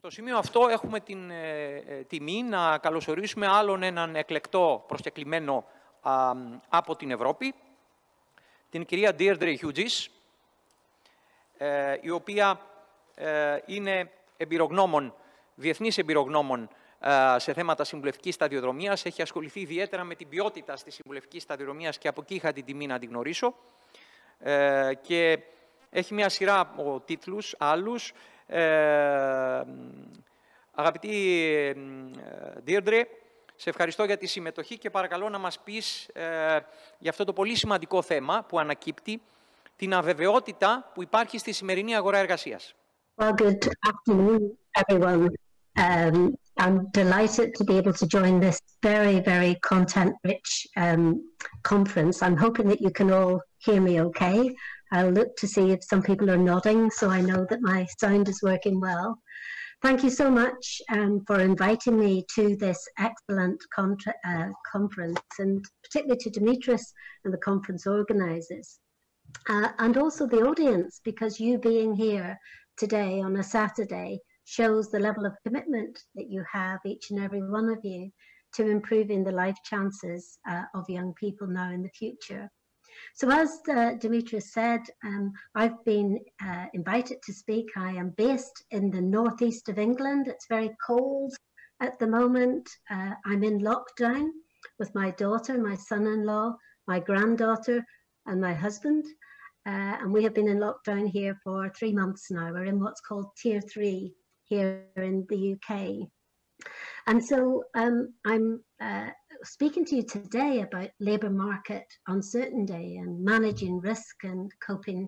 Στο σημείο αυτό έχουμε την τιμή να καλωσορίσουμε άλλον έναν εκλεκτό προσκεκλημένο από την Ευρώπη, την κυρία Deirdre Hughes, η οποία είναι εμπειρογνώμων, διεθνής εμπειρογνώμων σε θέματα συμβουλευτικής σταδιοδρομίας. Έχει ασχοληθεί ιδιαίτερα με την ποιότητα στη συμβουλευτική σταδιοδρομίας και από εκεί είχα την τιμή να την γνωρίσω. Και έχει μια σειρά από τίτλους άλλους. Αγαπητή Deirdre, σε ευχαριστώ για τη συμμετοχή και παρακαλώ να μας πεις για αυτό το πολύ σημαντικό θέμα που ανακύπτει, την αβεβαιότητα που υπάρχει στη σημερινή αγορά εργασίας. Well, good afternoon, everyone. I'm delighted to be able to join this very, very content-rich conference. I'm hoping that you can all hear me okay. I'll look to see if some people are nodding, so I know that my sound is working well. Thank you so much for inviting me to this excellent conference, and particularly to Dimitris and the conference organisers, and also the audience, because you being here today on a Saturday shows the level of commitment that you have, each and every one of you, to improving the life chances of young people now in the future. So as Dimitris said, I've been invited to speak. I am based in the northeast of England. It's very cold at the moment. I'm in lockdown with my daughter, my son-in-law, my granddaughter, and my husband. And we have been in lockdown here for 3 months now. We're in what's called Tier 3 here in the UK. And so I'm speaking to you today about labour market uncertainty and managing risk and coping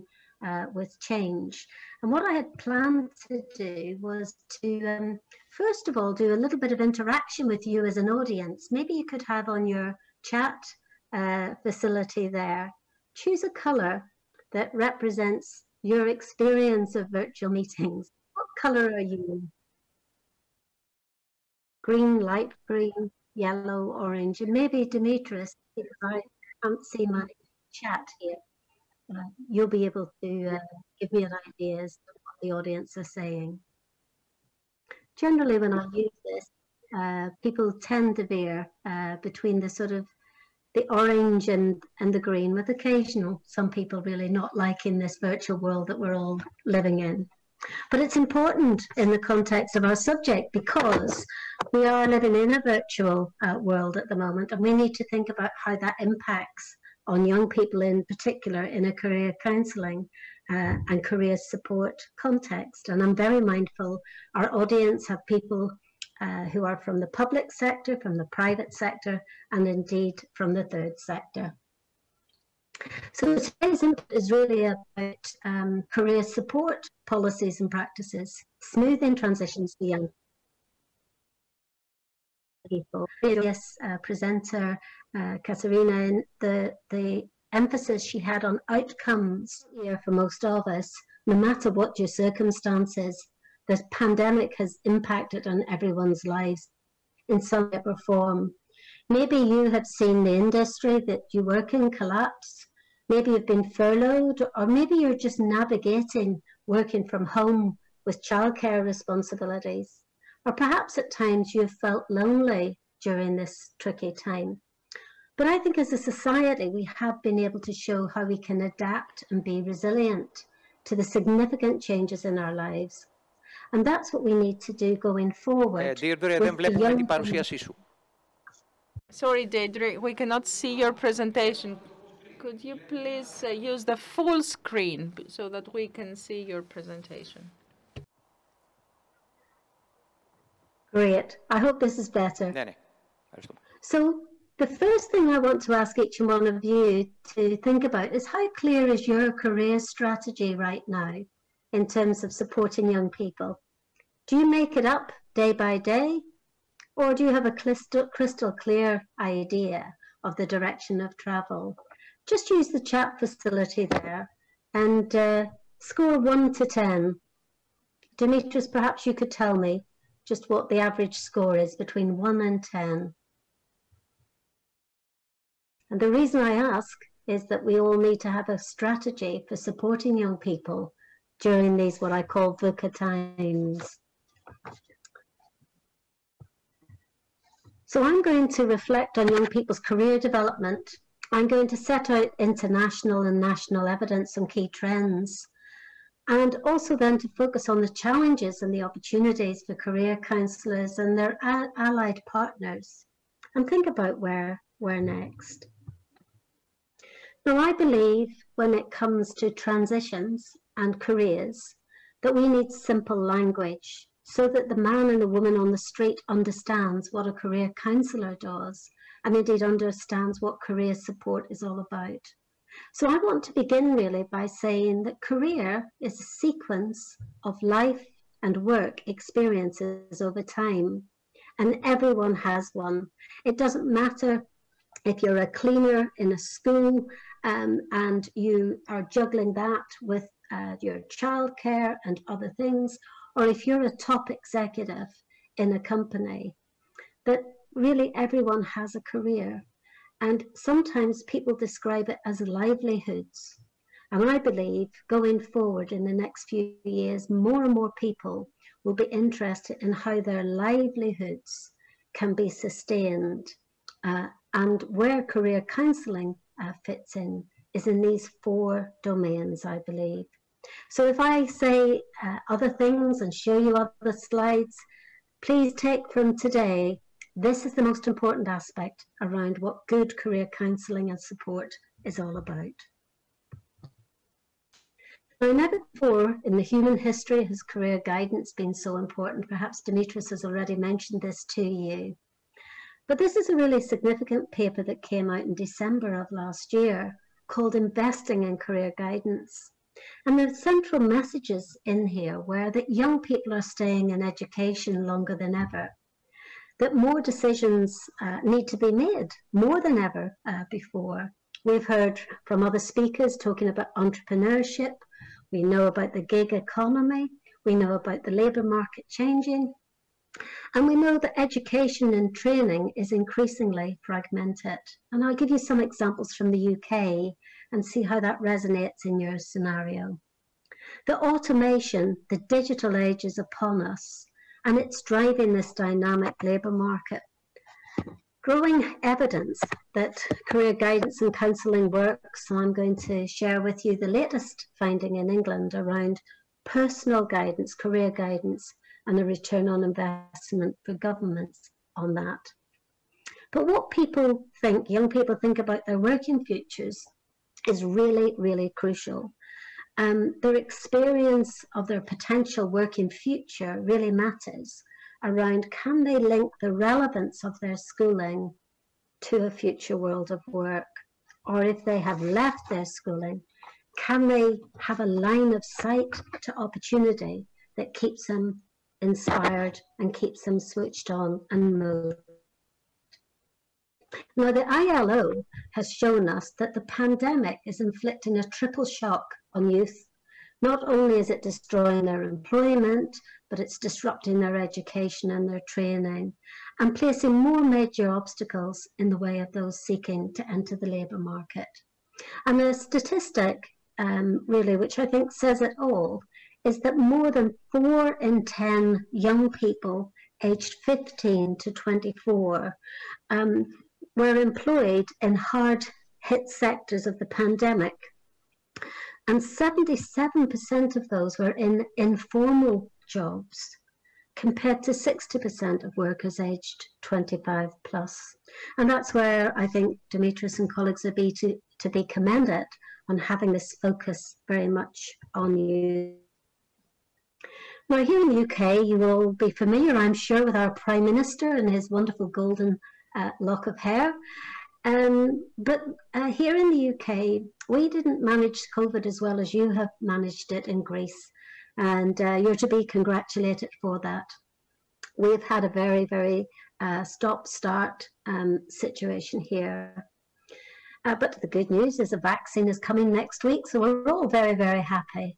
with change. And what I had planned to do was to, first of all, do a little bit of interaction with you as an audience. Maybe you could have on your chat facility there, choose a colour that represents your experience of virtual meetings. What colour are you in? Green, light green, yellow, orange, and maybe Dimitris, because I can't see my chat here, you'll be able to give me an idea as to what the audience are saying. Generally, when I use this, people tend to veer between the sort of the orange and the green, with occasional, some people really not liking this virtual world that we're all living in. But it's important in the context of our subject because we are living in a virtual world at the moment, and we need to think about how that impacts on young people in particular in a career counselling and career support context. And I'm very mindful our audience have people who are from the public sector, from the private sector, and indeed from the third sector. So today's input is really about career support policies and practices, smoothing transitions for young people. Previous presenter, Katerina, the emphasis she had on outcomes here for most of us, no matter what your circumstances, the pandemic has impacted on everyone's lives in some shape or form. Maybe you have seen the industry that you work in collapse. Maybe you've been furloughed, or maybe you're just navigating working from home with childcare responsibilities. Or perhaps at times you've felt lonely during this tricky time. But I think as a society, we have been able to show how we can adapt and be resilient to the significant changes in our lives. And that's what we need to do going forward. Deirdre, δεν βλέπουμε την παρουσίασή σου. Sorry, Deirdre, we cannot see your presentation. Could you please use the full screen so that we can see your presentation? Great. I hope this is better. So the first thing I want to ask each and one of you to think about is how clear is your career strategy right now in terms of supporting young people? Do you make it up day by day? Or do you have a crystal clear idea of the direction of travel? Just use the chat facility there and score 1 to 10. Dimitris, perhaps you could tell me just what the average score is between 1 and 10. And the reason I ask is that we all need to have a strategy for supporting young people during these, what I call VUCA times. So I'm going to reflect on young people's career development. I'm going to set out international and national evidence on key trends, and also then to focus on the challenges and the opportunities for career counsellors and their allied partners, and think about where next. Now, I believe when it comes to transitions and careers that we need simple language so that the man and the woman on the street understands what a career counsellor does, and indeed understands what career support is all about. So I want to begin really by saying that career is a sequence of life and work experiences over time, and everyone has one. It doesn't matter if you're a cleaner in a school and you are juggling that with your childcare and other things, or if you're a top executive in a company, that really everyone has a career. And sometimes people describe it as livelihoods. And I believe going forward in the next few years, more and more people will be interested in how their livelihoods can be sustained. And where career counselling fits in is in these 4 domains, I believe. So if I say other things and show you other slides, please take from today, this is the most important aspect around what good career counselling and support is all about. Now, never before in the human history has career guidance been so important. Perhaps Dimitris has already mentioned this to you. But this is a really significant paper that came out in December of last year called Investing in Career Guidance. And the central messages in here were that young people are staying in education longer than ever, that more decisions need to be made, more than ever before. We've heard from other speakers talking about entrepreneurship. We know about the gig economy. We know about the labour market changing. And we know that education and training is increasingly fragmented. And I'll give you some examples from the UK and see how that resonates in your scenario. The automation, the digital age is upon us, and it's driving this dynamic labour market. Growing evidence that career guidance and counselling works, and I'm going to share with you the latest finding in England around personal guidance, career guidance, and a return on investment for governments on that. But what people think, young people think about their working futures is really, really crucial. Their experience of their potential working future really matters around, can they link the relevance of their schooling to a future world of work? Or if they have left their schooling, can they have a line of sight to opportunity that keeps them inspired and keeps them switched on and moved? Now, the ILO has shown us that the pandemic is inflicting a triple shock on youth. Not only is it destroying their employment, but it's disrupting their education and their training and placing more major obstacles in the way of those seeking to enter the labour market. And a statistic, really, which I think says it all, is that more than 4 in 10 young people aged 15 to 24 were employed in hard-hit sectors of the pandemic. And 77% of those were in informal jobs, compared to 60% of workers aged 25 plus. And that's where I think Dimitris and colleagues would be to be commended on having this focus very much on you. Now, here in the UK, you will be familiar, I'm sure, with our Prime Minister and his wonderful golden lock of hair. But here in the UK, we didn't manage COVID as well as you have managed it in Greece. And you're to be congratulated for that. We've had a very, very stop-start situation here. But the good news is a vaccine is coming next week, so we're all very, very happy.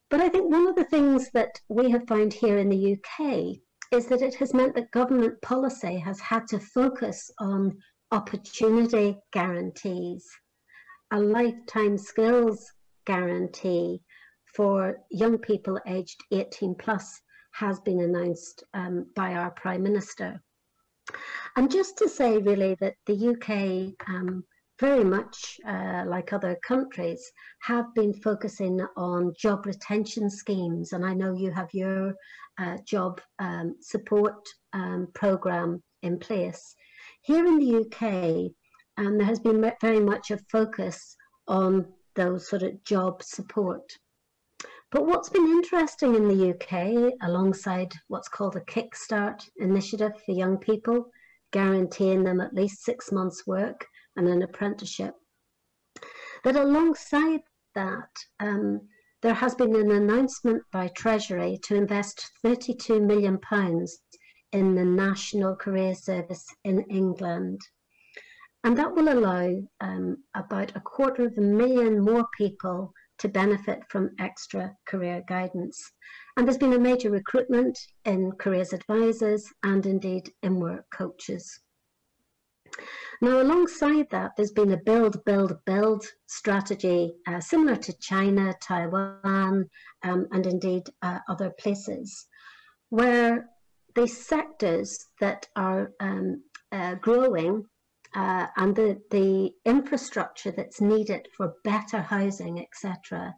But I think one of the things that we have found here in the UK is that it has meant that government policy has had to focus on opportunity guarantees, a lifetime skills guarantee for young people aged 18 plus has been announced by our Prime Minister. And just to say really that the UK, very much like other countries, have been focusing on job retention schemes. And I know you have your job support programme in place. Here in the UK, there has been very much a focus on those sort of job support. But what's been interesting in the UK, alongside what's called a Kickstart initiative for young people, guaranteeing them at least 6 months' work and an apprenticeship, that alongside that, there has been an announcement by Treasury to invest £32 million in the National Career Service in England. And that will allow about 250,000 more people to benefit from extra career guidance. And there's been a major recruitment in careers advisors and indeed in work coaches. Now, alongside that, there's been a build, build, build strategy similar to China, Taiwan, and indeed other places, where the sectors that are growing and the infrastructure that's needed for better housing, etc.,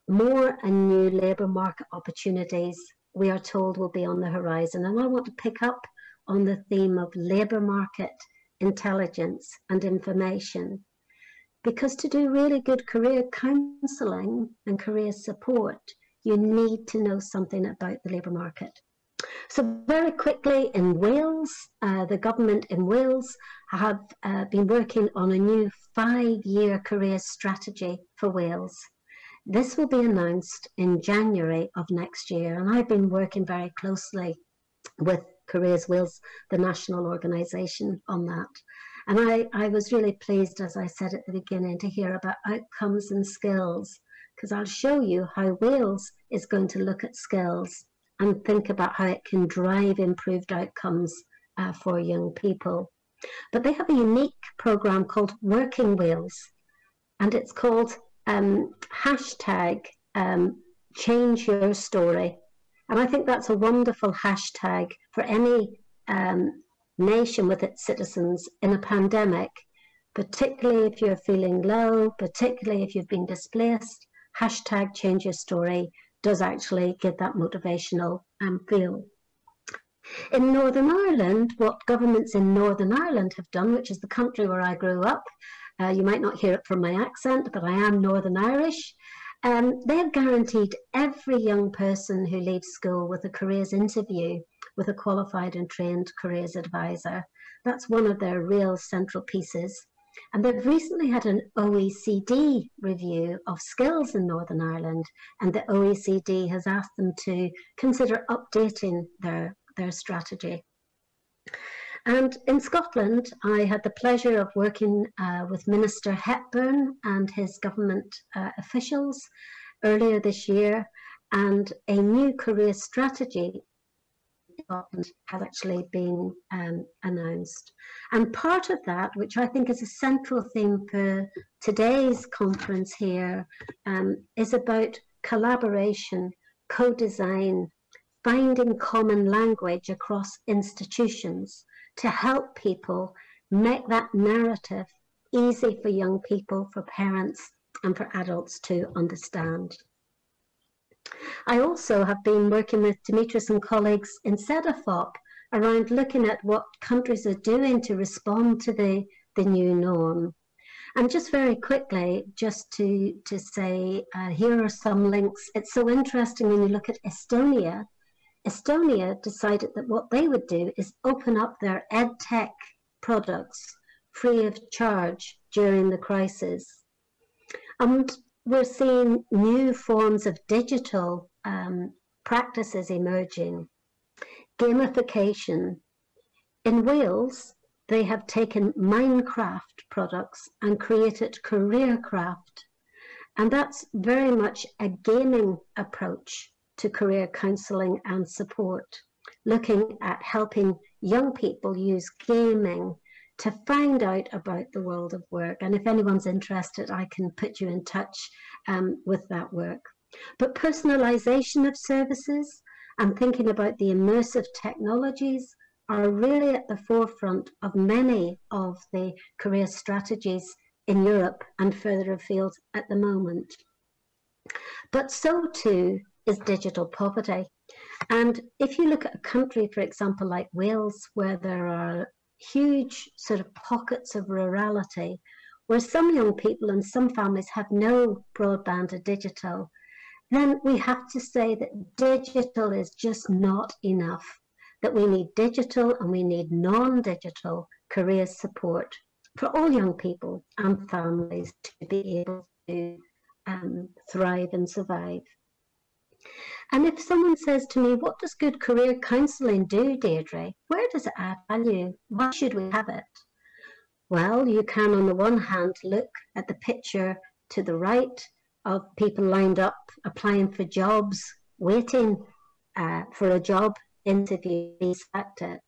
more and new labour market opportunities, we are told, will be on the horizon. And I want to pick up on the theme of labour market intelligence and information, because to do really good career counselling and career support, you need to know something about the labour market. So very quickly, in Wales, the government in Wales have been working on a new 5-year career strategy for Wales. This will be announced in January of next year, and I've been working very closely with Careers Wales, the national organisation, on that. And I was really pleased, as I said at the beginning, to hear about outcomes and skills, because I'll show you how Wales is going to look at skills and think about how it can drive improved outcomes for young people. But they have a unique programme called Working Wales, and it's called hashtag Change Your Story. And I think that's a wonderful hashtag for any nation with its citizens in a pandemic, particularly if you're feeling low, particularly if you've been displaced. Hashtag Change Your Story does actually give that motivational feel. In Northern Ireland, what governments in Northern Ireland have done, which is the country where I grew up, you might not hear it from my accent, but I am Northern Irish, they have guaranteed every young person who leaves school with a careers interview with a qualified and trained careers advisor. That's one of their real central pieces. And they've recently had an OECD review of skills in Northern Ireland, and the OECD has asked them to consider updating their strategy. And in Scotland, I had the pleasure of working with Minister Hepburn and his government officials earlier this year, and a new career strategy has actually been announced. And part of that, which I think is a central theme for today's conference here, is about collaboration, co-design, finding common language across institutions to help people make that narrative easy for young people, for parents, and for adults to understand. I also have been working with Dimitris and colleagues in CEDAFOP around looking at what countries are doing to respond to the new norm. And just very quickly, just to say, here are some links. It's so interesting when you look at Estonia. Estonia decided that what they would do is open up their EdTech products free of charge during the crisis. And we're seeing new forms of digital practices emerging. Gamification. In Wales, they have taken Minecraft products and created CareerCraft. And that's very much a gaming approach to career counselling and support, looking at helping young people use gaming to find out about the world of work. And if anyone's interested, I can put you in touch with that work. But personalisation of services, and thinking about the immersive technologies are really at the forefront of many of the career strategies in Europe and further afield at the moment. But so too is digital poverty. And if you look at a country, for example, like Wales, where there are huge sort of pockets of rurality, where some young people and some families have no broadband or digital, then we have to say that digital is just not enough, that we need digital and we need non-digital career support for all young people and families to be able to thrive and survive. And if someone says to me, what does good career counselling do, Deirdre? Where does it add value? Why should we have it? Well, you can, on the one hand, look at the picture to the right of people lined up, applying for jobs, waiting for a job interview to be selected.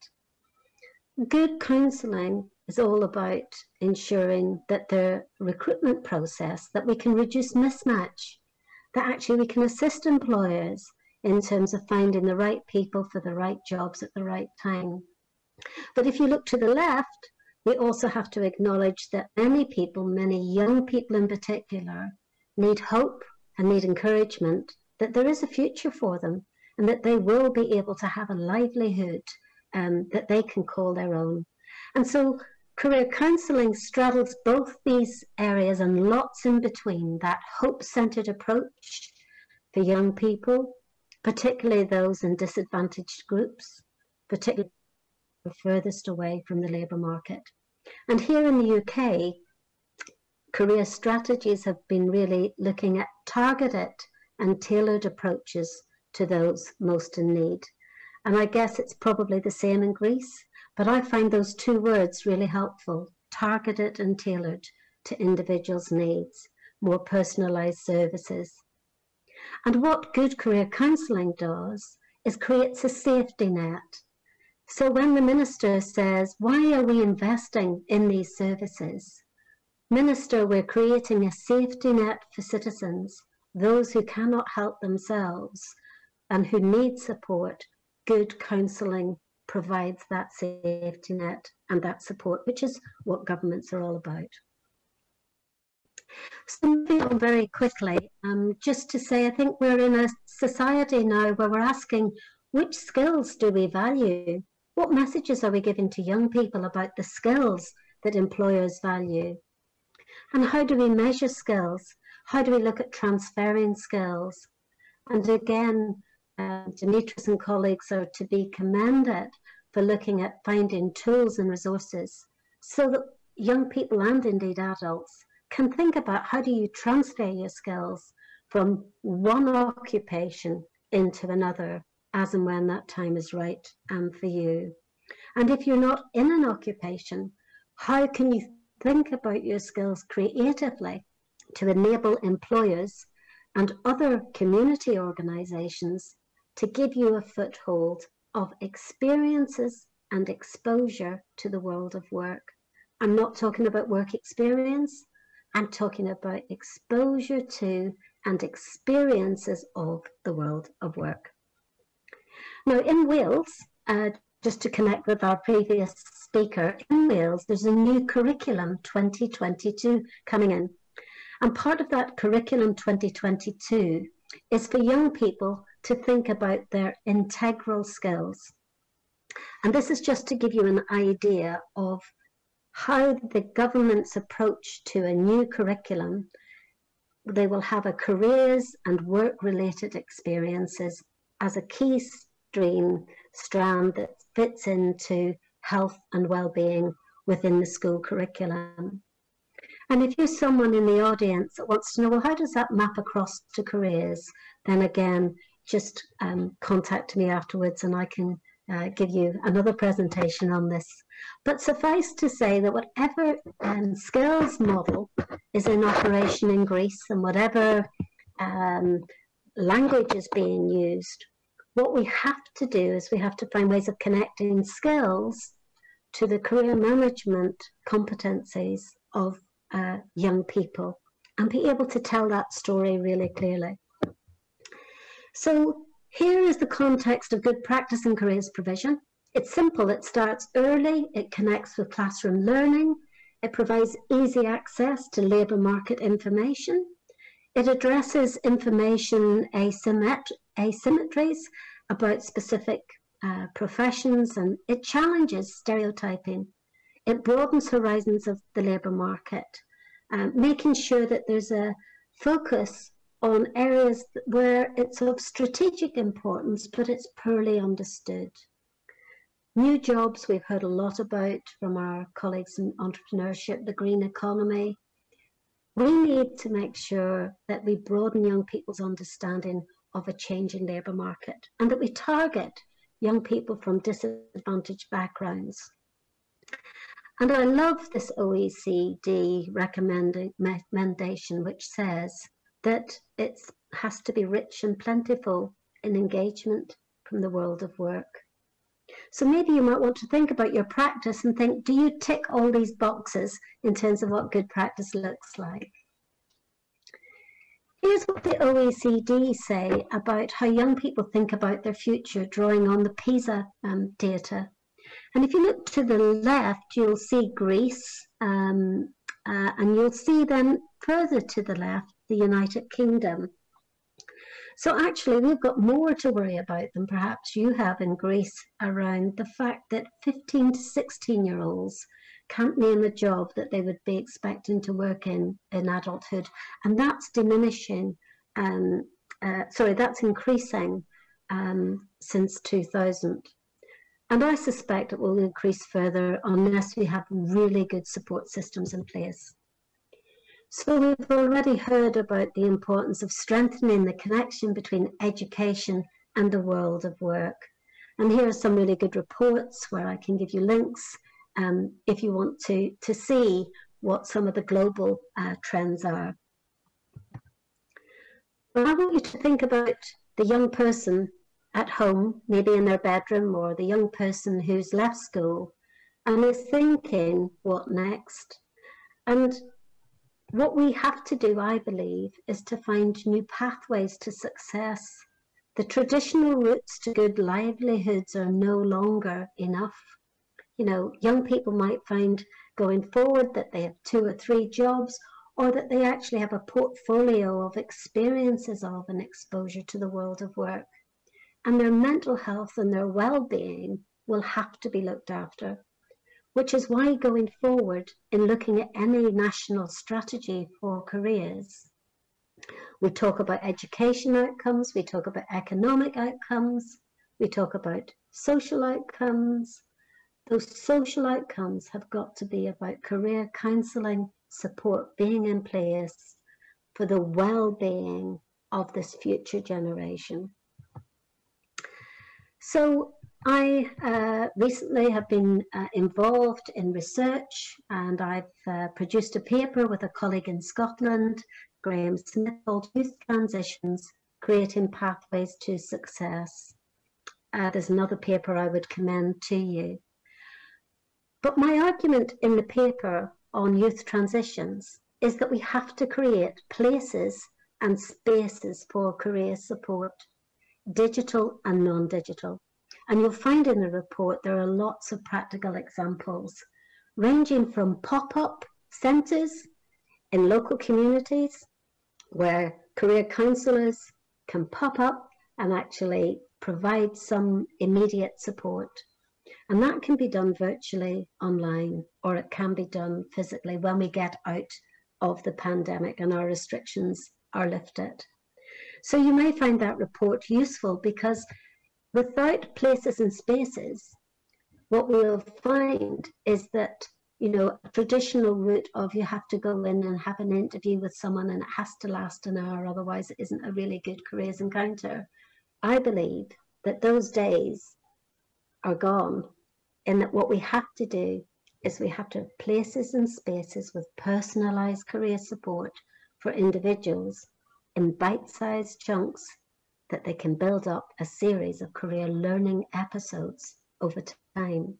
Good counselling is all about ensuring that the recruitment process, that we can reduce mismatch, that actually we can assist employers in terms of finding the right people for the right jobs at the right time. But if you look to the left, we also have to acknowledge that many people, many young people in particular, need hope and need encouragement that there is a future for them and that they will be able to have a livelihood that they can call their own. And so career counselling straddles both these areas and lots in between, that hope-centred approach for young people, particularly those in disadvantaged groups, particularly furthest away from the labour market. And here in the UK, career strategies have been really looking at targeted and tailored approaches to those most in need. And I guess it's probably the same in Greece, but I find those two words really helpful, targeted and tailored to individuals' needs, more personalised services. And what good career counselling does is creates a safety net. So when the minister says, why are we investing in these services? Minister, we're creating a safety net for citizens, those who cannot help themselves and who need support. Good counselling provides that safety net and that support, which is what governments are all about. So moving on very quickly, just to say, I think we're in a society now where we're asking, which skills do we value? What messages are we giving to young people about the skills that employers value? And how do we measure skills? How do we look at transferring skills? And again, Demetrius and colleagues are to be commended for looking at finding tools and resources so that young people and indeed adults can think about how do you transfer your skills from one occupation into another as and when that time is right for you. And if you're not in an occupation, how can you think about your skills creatively to enable employers and other community organisations to give you a foothold of experiences and exposure to the world of work? I'm not talking about work experience, I'm talking about exposure to and experiences of the world of work. Now in Wales, just to connect with our previous speaker, in Wales there's a new curriculum 2022 coming in. And part of that curriculum 2022 is for young people to think about their integral skills. And this is just to give you an idea of how the government's approach to a new curriculum. They will have a careers and work-related experiences as a key strand that fits into health and well-being within the school curriculum. And if you're someone in the audience that wants to know, well, how does that map across to careers? Then again, just contact me afterwards and I can give you another presentation on this. But suffice to say that whatever skills model is in operation in Greece and whatever language is being used, what we have to do is we have to find ways of connecting skills to the career management competencies of young people and be able to tell that story really clearly. So Here is the context of good practice in careers provision. It's simple. It starts early. It connects with classroom learning. It provides easy access to labour market information. It addresses information asymmetries about specific professions, and it challenges stereotyping. It broadens horizons of the labour market, making sure that there's a focus on areas where it's of strategic importance, but it's poorly understood. New jobs, we've heard a lot about from our colleagues in entrepreneurship, the green economy. We need to make sure that we broaden young people's understanding of a changing labour market and that we target young people from disadvantaged backgrounds. And I love this OECD recommendation, which says that it has to be rich and plentiful in engagement from the world of work. So maybe you might want to think about your practice and think, do you tick all these boxes in terms of what good practice looks like? Here's what the OECD say about how young people think about their future, drawing on the PISA data. And if you look to the left, you'll see Greece, and you'll see then further to the left, the United Kingdom. So actually, we've got more to worry about than perhaps you have in Greece around the fact that 15 to 16-year-olds can't name a job that they would be expecting to work in adulthood. And that's diminishing, that's increasing since 2000. And I suspect it will increase further unless we have really good support systems in place. So we've already heard about the importance of strengthening the connection between education and the world of work. And here are some really good reports where I can give you links if you want to see what some of the global trends are. But I want you to think about the young person at home, maybe in their bedroom, or the young person who's left school and is thinking, what next? And what we have to do, I believe, is to find new pathways to success. The traditional routes to good livelihoods are no longer enough. You know, young people might find going forward that they have 2 or 3 jobs, or that they actually have a portfolio of experiences of and exposure to the world of work. And their mental health and their well-being will have to be looked after, which is why going forward in looking at any national strategy for careers, we talk about education outcomes, we talk about economic outcomes, we talk about social outcomes. Those social outcomes have got to be about career counselling, support being in place for the well-being of this future generation. So I recently have been involved in research, and I've produced a paper with a colleague in Scotland, Graham Smith, called Youth Transitions, Creating Pathways to Success. There's another paper I would commend to you. But my argument in the paper on youth transitions is that we have to create places and spaces for career support, digital and non-digital. And you'll find in the report there are lots of practical examples, ranging from pop-up centres in local communities where career counsellors can pop up and actually provide some immediate support. And that can be done virtually online, or it can be done physically when we get out of the pandemic and our restrictions are lifted. So you may find that report useful, because without places and spaces, what we'll find is that, you know, a traditional route of you have to go in and have an interview with someone and it has to last an hour, otherwise it isn't a really good careers encounter. I believe that those days are gone, and that what we have to do is we have to have places and spaces with personalised career support for individuals in bite-sized chunks that they can build up a series of career learning episodes over time.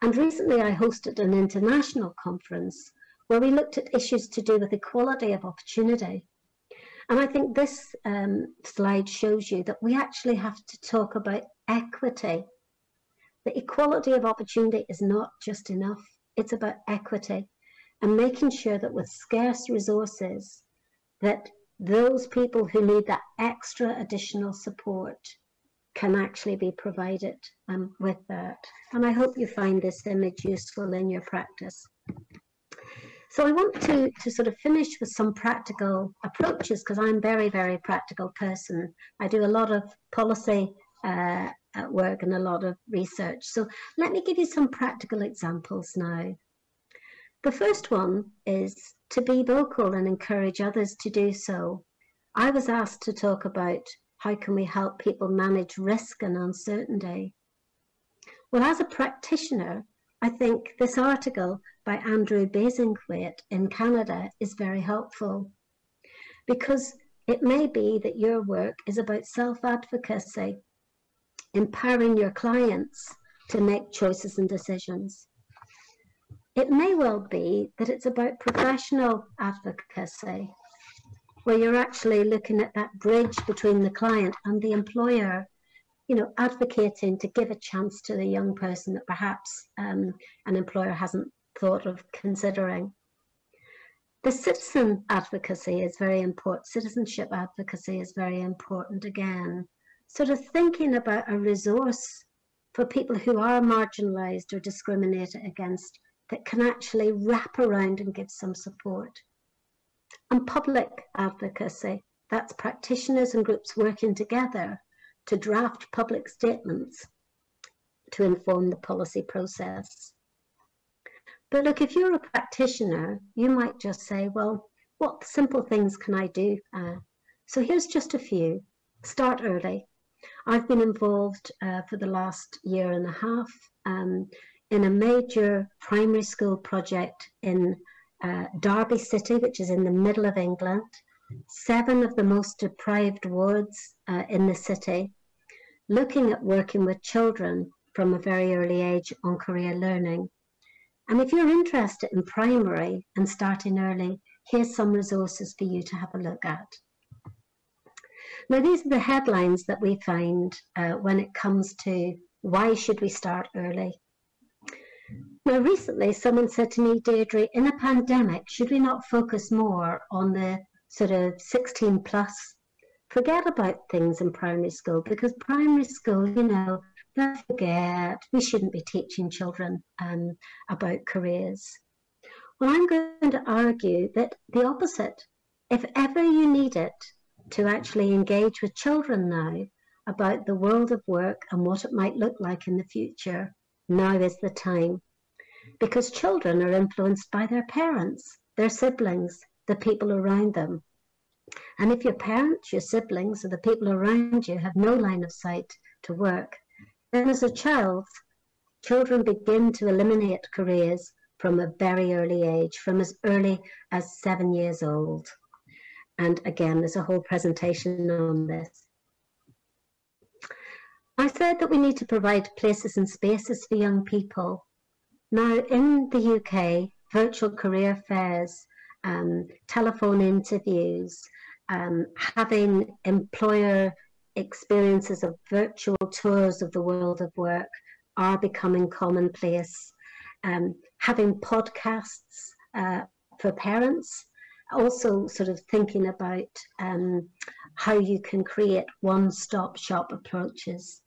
And recently I hosted an international conference where we looked at issues to do with equality of opportunity. And I think this slide shows you that we actually have to talk about equity. The equality of opportunity is not just enough. It's about equity and making sure that with scarce resources, that those people who need that extra additional support can actually be provided with that. And I hope you find this image useful in your practice. So I want to sort of finish with some practical approaches, because I'm a very, very practical person. I do a lot of policy work and a lot of research. So let me give you some practical examples now. The first one is to be vocal and encourage others to do so. I was asked to talk about how can we help people manage risk and uncertainty. Well, as a practitioner, I think this article by Andrew Basinthwaite in Canada is very helpful, because it may be that your work is about self-advocacy, empowering your clients to make choices and decisions. It may well be that it's about professional advocacy, where you're actually looking at that bridge between the client and the employer, you know, advocating to give a chance to the young person that perhaps an employer hasn't thought of considering. The citizen advocacy is very important. Citizenship advocacy is very important again. Sort of thinking about a resource for people who are marginalised or discriminated against that can actually wrap around and give some support. And public advocacy, that's practitioners and groups working together to draft public statements to inform the policy process. But look, if you're a practitioner, you might just say, well, what simple things can I do? So here's just a few. Start early. I've been involved for the last year and a half in a major primary school project in Derby City, which is in the middle of England, 7 of the most deprived wards in the city, looking at working with children from a very early age on career learning. And if you're interested in primary and starting early, here's some resources for you to have a look at. Now, these are the headlines that we find when it comes to why should we start early. Now, recently, someone said to me, Deirdre, in a pandemic, should we not focus more on the sort of 16 plus? Forget about things in primary school, because primary school, you know, don't forget, we shouldn't be teaching children about careers. Well, I'm going to argue that the opposite. If ever you need it to actually engage with children now about the world of work and what it might look like in the future, now is the time. Because children are influenced by their parents, their siblings, the people around them. And if your parents, your siblings, or the people around you have no line of sight to work, then as a child, children begin to eliminate careers from a very early age, from as early as 7 years old. And again, there's a whole presentation on this. I said that we need to provide places and spaces for young people. Now, in the UK, virtual career fairs, telephone interviews, having employer experiences of virtual tours of the world of work are becoming commonplace. Having podcasts for parents, also sort of thinking about how you can create one-stop shop approaches.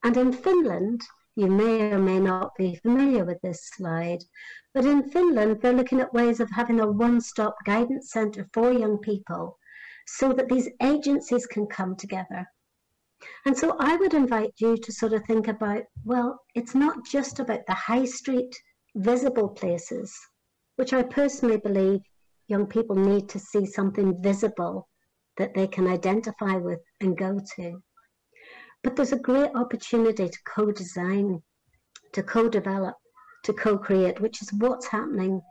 And in Finland, you may or may not be familiar with this slide, but in Finland, they're looking at ways of having a one-stop guidance centre for young people so that these agencies can come together. And so I would invite you to sort of think about, well, it's not just about the high street visible places, which I personally believe young people need to see something visible that they can identify with and go to. But there's a great opportunity to co-design, to co-develop, to co-create, which is what's happening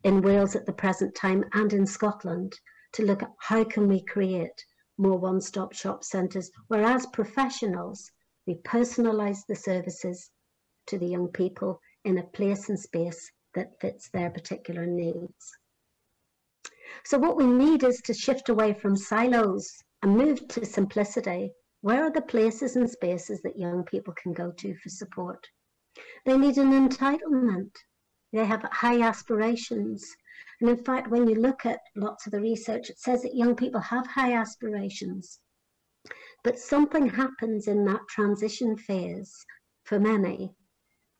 in Wales at the present time and in Scotland, to look at how can we create more one-stop shop centres, where as professionals, we personalise the services to the young people in a place and space that fits their particular needs. So what we need is to shift away from silos and move to simplicity. Where are the places and spaces that young people can go to for support? They need an entitlement. They have high aspirations. And in fact, when you look at lots of the research, it says that young people have high aspirations. But something happens in that transition phase for many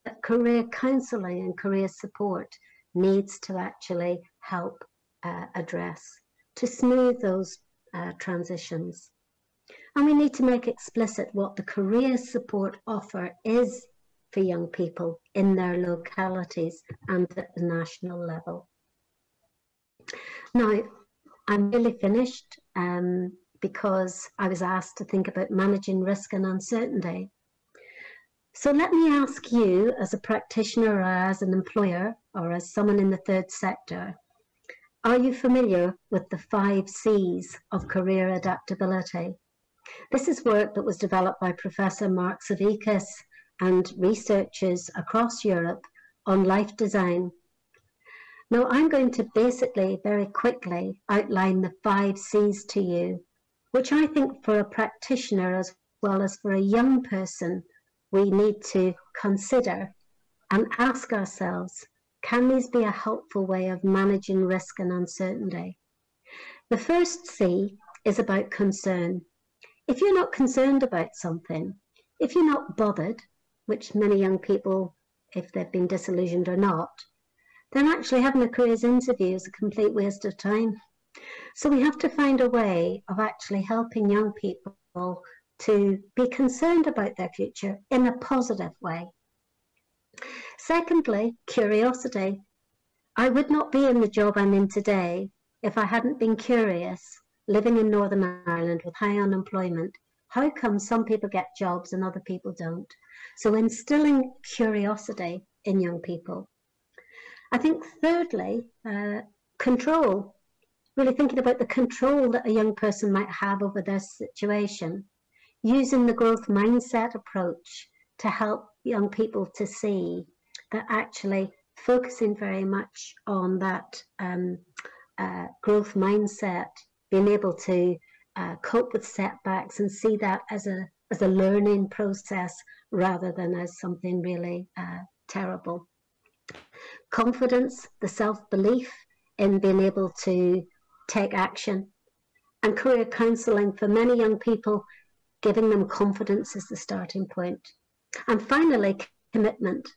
that career counselling and career support needs to actually help address, to smooth those transitions. And we need to make explicit what the career support offer is for young people in their localities and at the national level. Now, I'm really finished because I was asked to think about managing risk and uncertainty. So let me ask you, as a practitioner or as an employer or as someone in the third sector, are you familiar with the 5 C's of career adaptability? This is work that was developed by Professor Mark Savickas and researchers across Europe on life design. Now, I'm going to basically very quickly outline the 5 C's to you, which I think for a practitioner as well as for a young person, we need to consider and ask ourselves, can these be a helpful way of managing risk and uncertainty? The first C is about concern. If you're not concerned about something, if you're not bothered, which many young people, if they've been disillusioned or not, then actually having a careers interview is a complete waste of time. So we have to find a way of actually helping young people to be concerned about their future in a positive way. Secondly, curiosity. I would not be in the job I'm in today if I hadn't been curious, living in Northern Ireland with high unemployment. How come some people get jobs and other people don't? So instilling curiosity in young people. I think thirdly, control. Really thinking about the control that a young person might have over their situation. Using the growth mindset approach to help young people to see that actually focusing very much on that growth mindset, being able to cope with setbacks and see that as a learning process rather than as something really terrible. Confidence, the self-belief in being able to take action, and career counselling for many young people, giving them confidence is the starting point. And finally, commitment.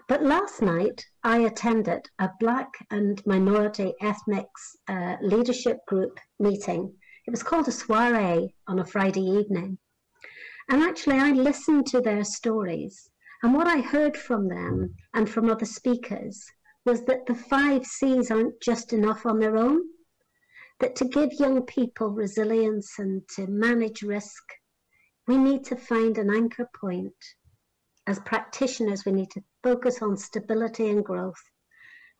But last night, I attended a Black and minority ethnics leadership group meeting. It was called a soiree on a Friday evening. And actually, I listened to their stories. And what I heard from them and from other speakers was that the 5 C's aren't just enough on their own, that to give young people resilience and to manage risk, we need to find an anchor point. As practitioners, we need to focus on stability and growth.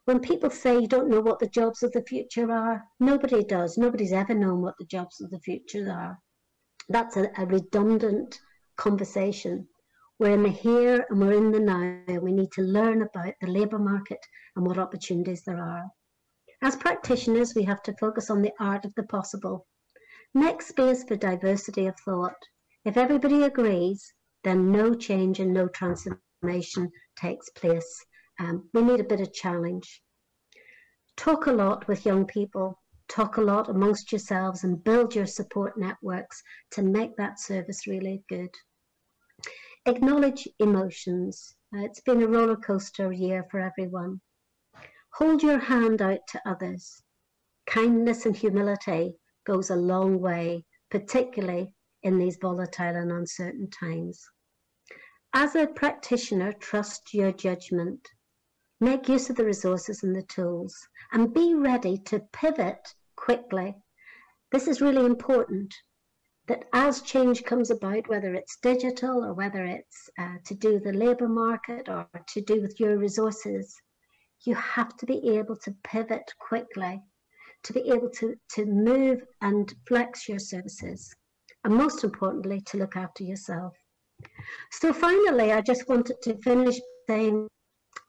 When people say you don't know what the jobs of the future are, nobody does. Nobody's ever known what the jobs of the future are. That's a redundant conversation. We're in the here and we're in the now. We need to learn about the labour market and what opportunities there are. As practitioners, we have to focus on the art of the possible. Make space for diversity of thought. If everybody agrees, then no change and no transformation takes place. We need a bit of challenge. Talk a lot with young people. Talk a lot amongst yourselves and build your support networks to make that service really good. Acknowledge emotions. It's been a roller coaster year for everyone. Hold your hand out to others. Kindness and humility goes a long way, particularly in these volatile and uncertain times. As a practitioner, trust your judgment. Make use of the resources and the tools, and be ready to pivot quickly. This is really important, that as change comes about, whether it's digital or whether it's to do with the labour market or to do with your resources, you have to be able to pivot quickly, to be able to move and flex your services, and most importantly, to look after yourself. So finally, I just wanted to finish saying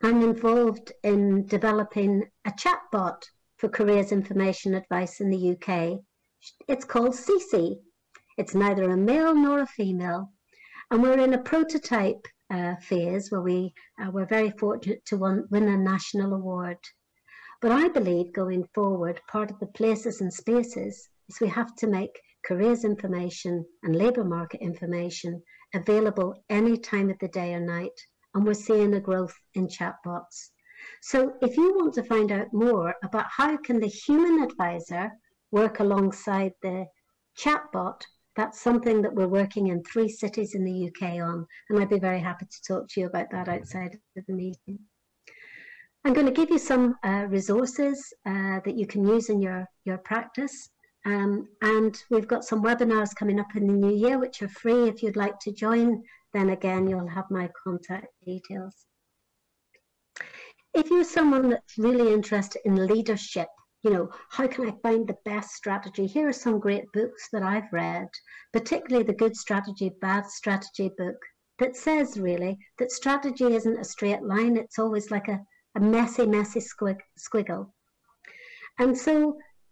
I'm involved in developing a chatbot for careers information advice in the UK. It's called CC. It's neither a male nor a female. And we're in a prototype phase where we're very fortunate to win a national award. But I believe going forward, part of the places and spaces is we have to make careers information and labour market information available any time of the day or night. And we're seeing a growth in chatbots. So if you want to find out more about how can the human advisor work alongside the chatbot, that's something that we're working in 3 cities in the UK on. And I'd be very happy to talk to you about that outside of the meeting. I'm going to give you some resources that you can use in your practice. And we've got some webinars coming up in the new year, which are free. If you'd like to join, then again, you'll have my contact details. If you're someone that's really interested in leadership, you know, how can I find the best strategy? Here are some great books that I've read, particularly the Good Strategy, Bad Strategy book, that says really that strategy isn't a straight line. It's always like a messy squiggle. And so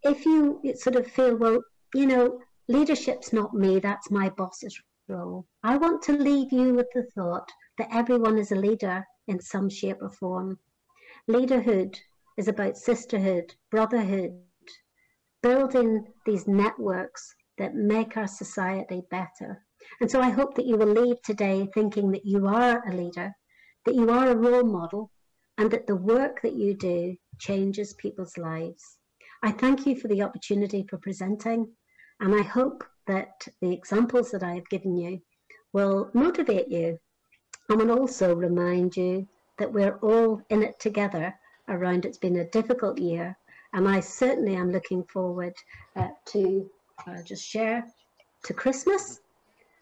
if you sort of feel, well, you know, leadership's not me, that's my boss's role. I want to leave you with the thought that everyone is a leader in some shape or form. Leaderhood is about sisterhood, brotherhood, building these networks that make our society better. And so I hope that you will leave today thinking that you are a leader, that you are a role model, and that the work that you do changes people's lives. I thank you for the opportunity for presenting, and I hope that the examples that I have given you will motivate you and will also remind you that we're all in it together around it's been a difficult year. And I certainly am looking forward to just share to Christmas,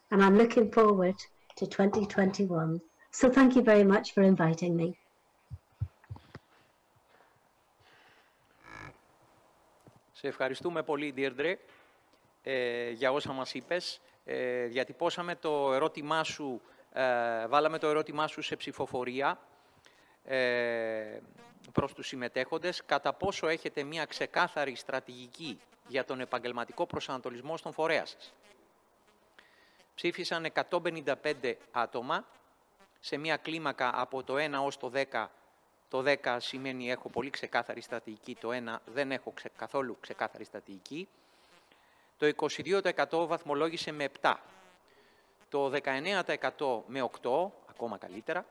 and I'm looking forward to 2021. So thank you very much for inviting me. Σε ευχαριστούμε πολύ, Deirdre, για όσα μας είπες. Διατυπώσαμε το ερώτημά σου, βάλαμε το ερώτημά σου σε ψηφοφορία προς τους συμμετέχοντες, κατά πόσο έχετε μια ξεκάθαρη στρατηγική για τον επαγγελματικό προσανατολισμό στον φορέα σας. Ψήφισαν 155 άτομα σε μια κλίμακα από το 1 ως το 10. Το 10 σημαίνει έχω πολύ ξεκάθαρη στρατηγική, το 1 δεν έχω καθόλου ξεκάθαρη στρατηγική. Το 22% βαθμολόγησε με 7. Το 19% με 8, ακόμα καλύτερα.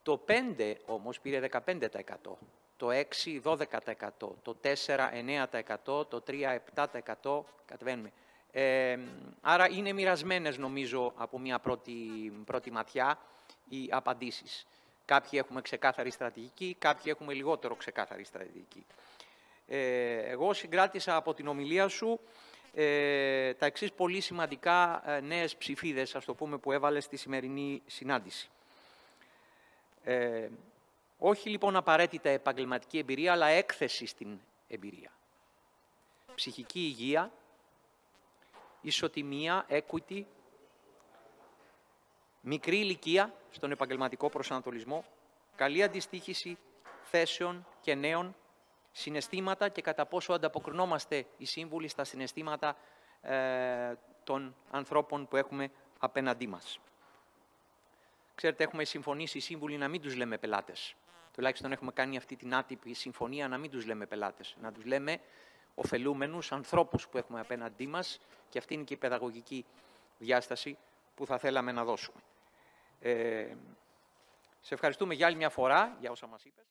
Το 5 όμως πήρε 15%. Το 6 12%. Το 4 9%. Το 3 7%. Κατεβαίνουμε. Άρα είναι μοιρασμένες νομίζω από μια πρώτη ματιά οι απαντήσεις. Κάποιοι έχουμε ξεκάθαρη στρατηγική, κάποιοι έχουμε λιγότερο ξεκάθαρη στρατηγική. Εγώ συγκράτησα από την ομιλία σου τα εξής πολύ σημαντικά νέες ψηφίδες, ας το πούμε, που έβαλες στη σημερινή συνάντηση. Όχι λοιπόν απαραίτητα επαγγελματική εμπειρία, αλλά έκθεση στην εμπειρία. Ψυχική υγεία, ισοτιμία, equity, μικρή ηλικία στον επαγγελματικό προσανατολισμό, καλή αντιστοίχηση θέσεων και νέων, συναισθήματα και κατά πόσο ανταποκρινόμαστε οι σύμβουλοι στα συναισθήματα των ανθρώπων που έχουμε απέναντί μας. Ξέρετε, έχουμε συμφωνήσει οι σύμβουλοι να μην τους λέμε πελάτες. Τουλάχιστον έχουμε κάνει αυτή την άτυπη συμφωνία να μην τους λέμε πελάτες. Να τους λέμε ωφελούμενους ανθρώπους που έχουμε απέναντί μας, και αυτή είναι και η παιδαγωγική διάσταση που θα θέλαμε να δώσουμε. Σε ευχαριστούμε για άλλη μια φορά για όσα μας είπες.